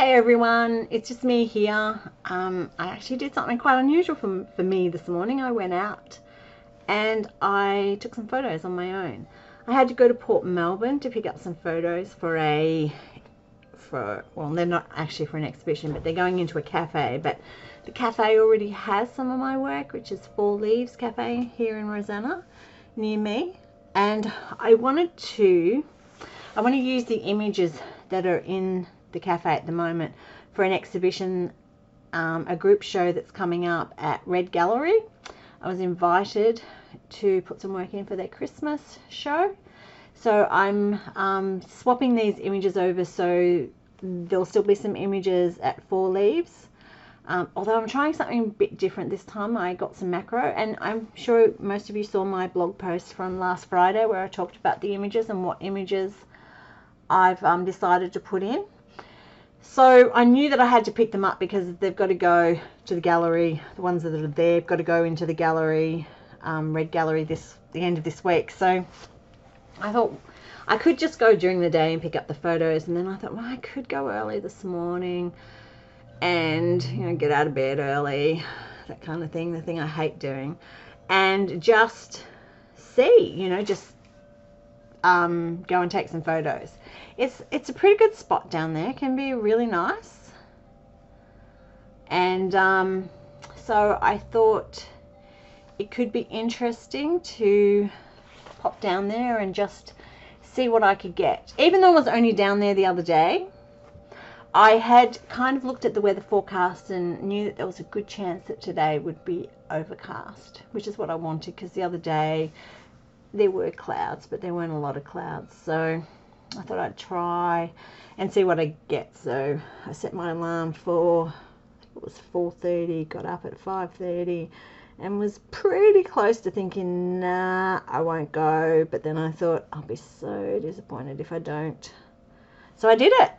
Hey everyone, it's just me here. I actually did something quite unusual for me this morning. I went out and I took some photos on my own. I had to go to Port Melbourne to pick up some photos well, they're not actually for an exhibition, but they're going into a cafe. But the cafe already has some of my work, which is Four Leaves Cafe here in Rosanna near me. And I want to use the images that are in the cafe at the moment for an exhibition, a group show that's coming up at Red Gallery. I was invited to put some work in for their Christmas show, so I'm swapping these images over, so there'll still be some images at Four Leaves, although I'm trying something a bit different this time. I got some macro, and I'm sure most of you saw my blog post from last Friday where I talked about the images and what images I've decided to put in. So I knew that I had to pick them up because they've got to go to the gallery. The ones that are there have got to go into the gallery, Red Gallery, the end of this week. So I thought I could just go during the day and pick up the photos, and then I thought, well, I could go early this morning and, you know, get out of bed early, that kind of thing, the thing I hate doing, and just see, you know, just go and take some photos. It's a pretty good spot down there. It can be really nice, and so I thought it could be interesting to pop down there and just see what I could get. Even though I was only down there the other day, I had kind of looked at the weather forecast and knew that there was a good chance that today would be overcast, which is what I wanted, because the other day there were clouds, but there weren't a lot of clouds. So I thought I'd try and see what I get. So I set my alarm for, it was 4:30, got up at 5:30 and was pretty close to thinking, nah, I won't go. But then I thought, I'll be so disappointed if I don't. So I did it.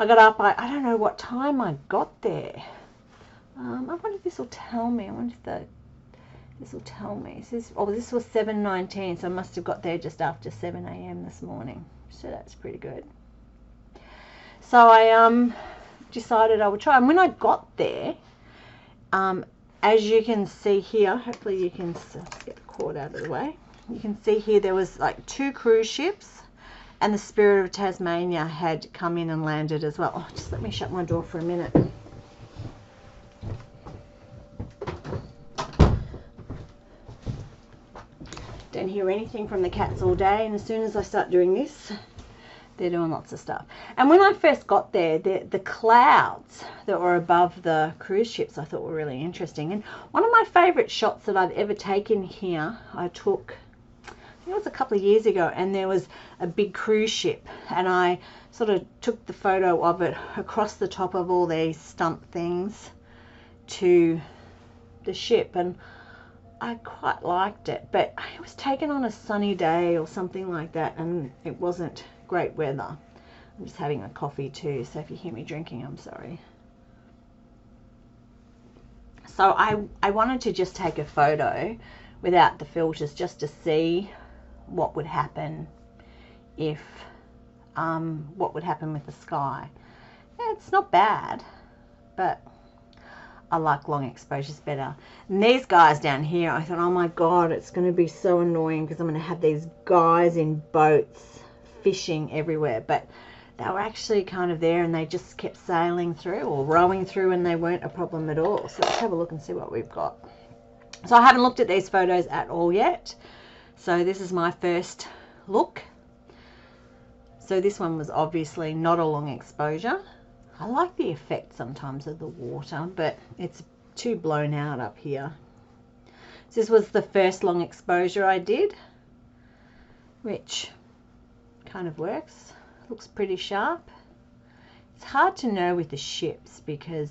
I got up, I don't know what time I got there. I wonder if this will tell me. I wonder if this will tell me. It says, oh, this was 7:19, so I must have got there just after 7 a.m. this morning. So that's pretty good. So I decided I would try. And when I got there, as you can see here, hopefully you can get the cord out of the way. You can see here there was like 2 cruise ships, and the Spirit of Tasmania had come in and landed as well. Oh, just let me shut my door for a minute. Don't hear anything from the cats all day, and as soon as I start doing this, they're doing lots of stuff. And when I first got there, the clouds that were above the cruise ships I thought were really interesting. And one of my favorite shots that I've ever taken here, I took, I think it was a couple of years ago, and there was a big cruise ship, and I sort of took the photo of it across the top of all these stump things to the ship, and I quite liked it. But it was taken on a sunny day or something like that, and it wasn't great weather. I'm just having a coffee too, so if you hear me drinking, I'm sorry. So I wanted to just take a photo without the filters, just to see what would happen if what would happen with the sky. Yeah, it's not bad, but I like long exposures better. And these guys down here, I thought, oh my god, it's going to be so annoying because I'm going to have these guys in boats fishing everywhere. But they were actually kind of there, and they just kept sailing through or rowing through, and they weren't a problem at all. So let's have a look and see what we've got. So I haven't looked at these photos at all yet. So this is my first look. So this one was obviously not a long exposure. I like the effect sometimes of the water, but it's too blown out up here. So this was the first long exposure I did, which kind of works. Looks pretty sharp. It's hard to know with the ships because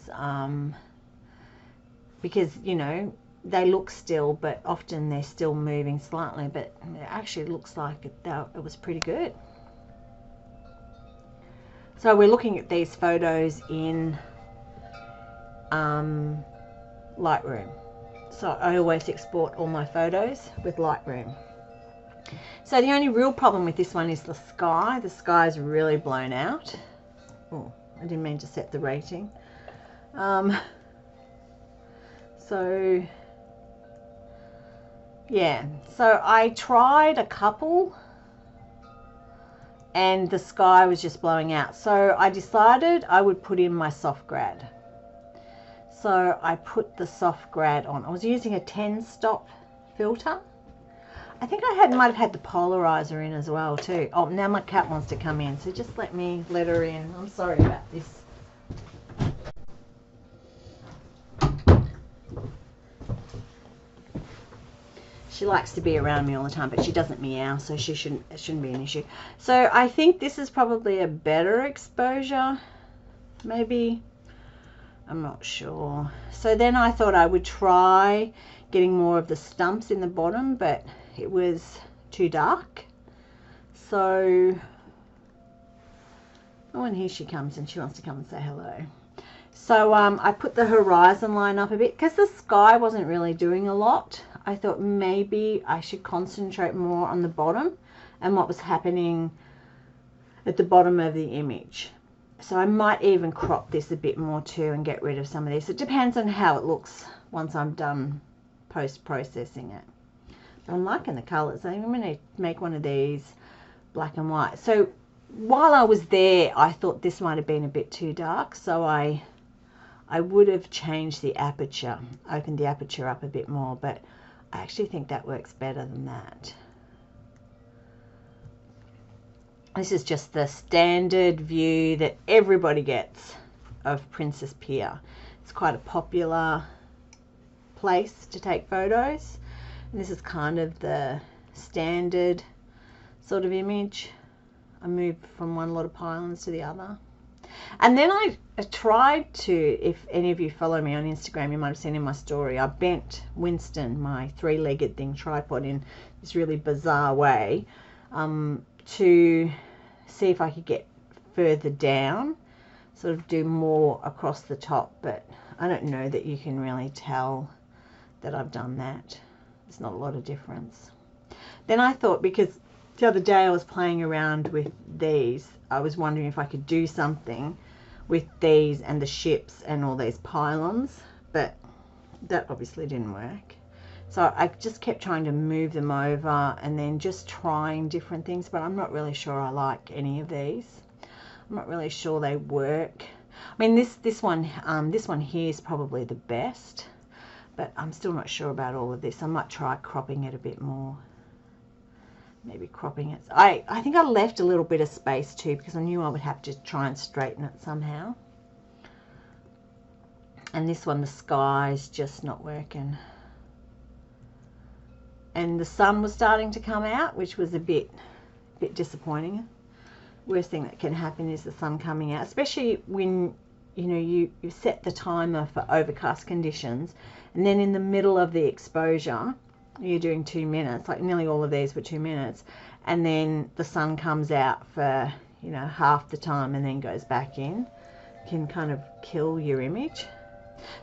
you know, they look still, but often they're still moving slightly, but it actually looks like it was pretty good. So we're looking at these photos in Lightroom. So I always export all my photos with Lightroom. So the only real problem with this one is the sky. The sky is really blown out. Oh, I didn't mean to set the rating. So yeah, so I tried a couple and the sky was just blowing out. So I decided I would put in my soft grad. So I put the soft grad on. I was using a 10-stop filter. I think I might have had the polarizer in as well too. Oh, now my cat wants to come in, so just let her in. I'm sorry about this. She likes to be around me all the time, but she doesn't meow, so it shouldn't be an issue. So I think this is probably a better exposure, maybe. I'm not sure. So then I thought I would try getting more of the stumps in the bottom, but it was too dark. So, oh, and here she comes, and she wants to come and say hello. So I put the horizon line up a bit because the sky wasn't really doing a lot. I thought maybe I should concentrate more on the bottom and what was happening at the bottom of the image. So I might even crop this a bit more too and get rid of some of this. It depends on how it looks once I'm done post-processing it. But I'm liking the colors. I'm going to make one of these black and white. So while I was there, I thought this might have been a bit too dark. So I would have changed the aperture, opened the aperture up a bit more, but I actually think that works better than that. This is just the standard view that everybody gets of Princess Pier. It's quite a popular place to take photos. And this is kind of the standard sort of image. I moved from one lot of pylons to the other. And then I tried to, if any of you follow me on Instagram, you might have seen in my story, I bent Winston, my three-legged thing tripod, in this really bizarre way to see if I could get further down, sort of do more across the top, but I don't know that you can really tell that I've done that. There's not a lot of difference. Then I thought, because the other day I was playing around with these, I was wondering if I could do something with these and the ships and all these pylons, but that obviously didn't work. So I just kept trying to move them over and then just trying different things, but I'm not really sure I like any of these. I'm not really sure they work. I mean, this one here is probably the best, but I'm still not sure about all of this. I might try cropping it a bit more. Maybe cropping it. I think I left a little bit of space too because I knew I would have to try and straighten it somehow. And this one, the sky's just not working. And the sun was starting to come out, which was a bit disappointing. Worst thing that can happen is the sun coming out, especially when you set the timer for overcast conditions, and then in the middle of the exposure you're doing 2 minutes, like nearly all of these were 2 minutes, and then the sun comes out for half the time and then goes back in. Can kind of kill your image.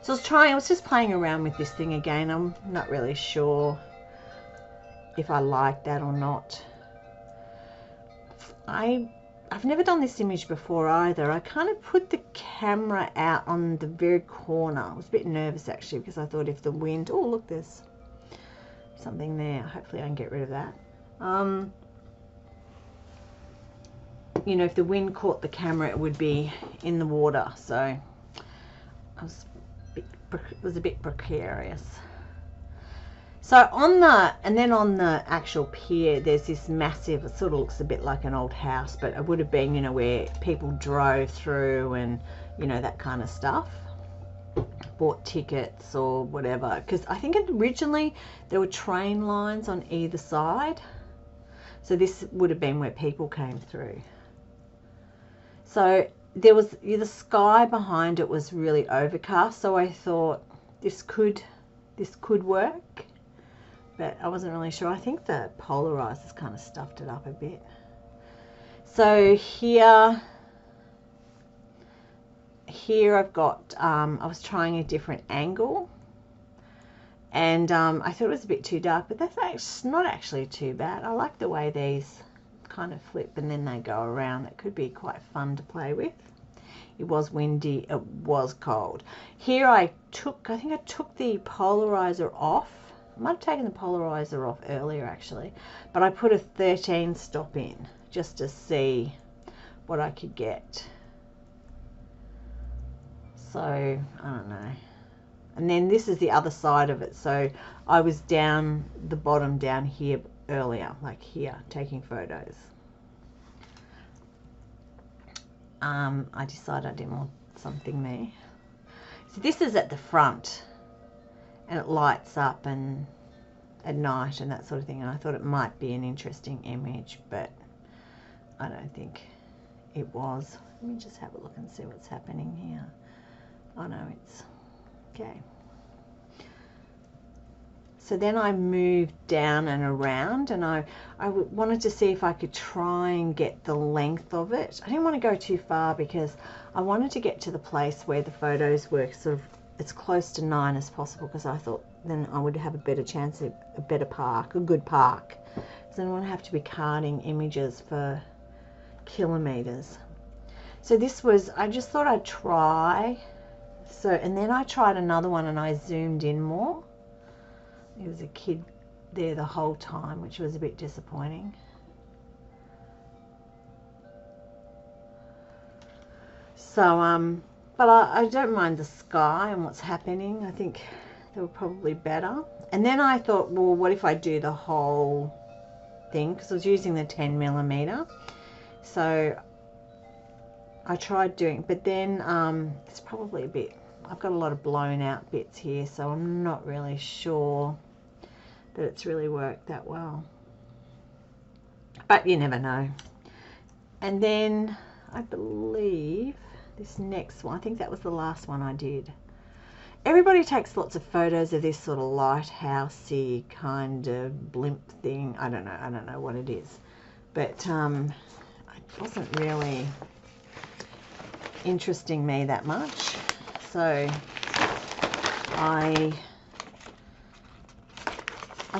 So I was just playing around with this thing again. I'm not really sure if I like that or not. I've never done this image before either. I kind of put the camera out on the very corner. I was a bit nervous actually because I thought if the wind, oh look, there's something there. Hopefully I can get rid of that. If the wind caught the camera, it would be in the water. So I was a bit precarious. So on the actual pier, there's this massive, it sort of looks a bit like an old house, but it would have been, where people drove through and, that kind of stuff. Bought tickets or whatever. Because I think originally there were train lines on either side. So this would have been where people came through. So there was, the sky behind it was really overcast. So I thought this could work. But I wasn't really sure. I think the polarizers kind of stuffed it up a bit. So here I've got, I was trying a different angle, and I thought it was a bit too dark, but that's not actually too bad. I like the way these kind of flip and then they go around. It could be quite fun to play with It was windy, it was cold. Here I think I took the polarizer off. I might have taken the polarizer off earlier actually, but I put a 13 stop in just to see what I could get. So, I don't know. And then this is the other side of it. So I was down the bottom down here earlier, like here, taking photos. I decided I didn't want something there. So this is at the front and it lights up and at night and that sort of thing. And I thought it might be an interesting image, but I don't think it was. Let me just have a look and see what's happening here. Oh no, it's okay. So then I moved down and around, and I wanted to see if I could try and get the length of it. I didn't want to go too far because I wanted to get to the place where the photos were sort of as close to 9 as possible, because I thought then I would have a better chance at a better park, a good park. Because I don't want to have to be carting images for kilometers. So this was, I just thought I'd try. So, and then I tried another one and I zoomed in more. There was a kid there the whole time, which was a bit disappointing. So, but I don't mind the sky and what's happening. I think they were probably better. And then I thought, well, what if I do the whole thing? Because I was using the 10mm. So I tried doing, but then it's probably a bit, I've got a lot of blown out bits here, so I'm not really sure that it's really worked that well. But you never know. And then I believe this next one, I think that was the last one I did. Everybody takes lots of photos of this sort of lighthousey kind of blimp thing. I don't know what it is. But it wasn't really interesting me that much. So I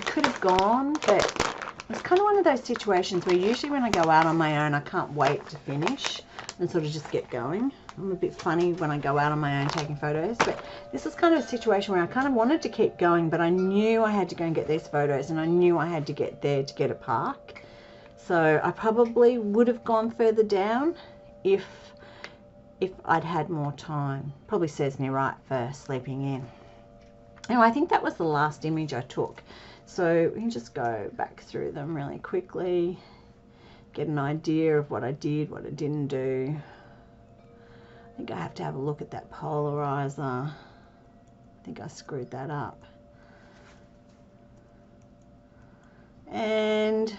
could have gone, but it's kind of one of those situations where usually when I go out on my own, I can't wait to finish and sort of just get going. I'm a bit funny when I go out on my own taking photos, but this is kind of a situation where I kind of wanted to keep going, but I knew I had to go and get these photos, and I knew I had to get there to get a park. So I probably would have gone further down if I'd had more time. Probably serves me right for sleeping in. Anyway, I think that was the last image I took. So we can just go back through them really quickly, get an idea of what I did, what I didn't do. I think I have to have a look at that polarizer. I think I screwed that up. And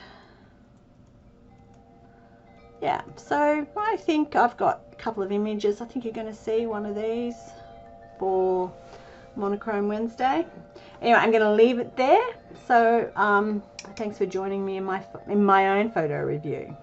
yeah, so I think I've got a couple of images. I think you're going to see one of these for Monochrome Wednesday. Anyway, I'm going to leave it there. So thanks for joining me in my own photo review.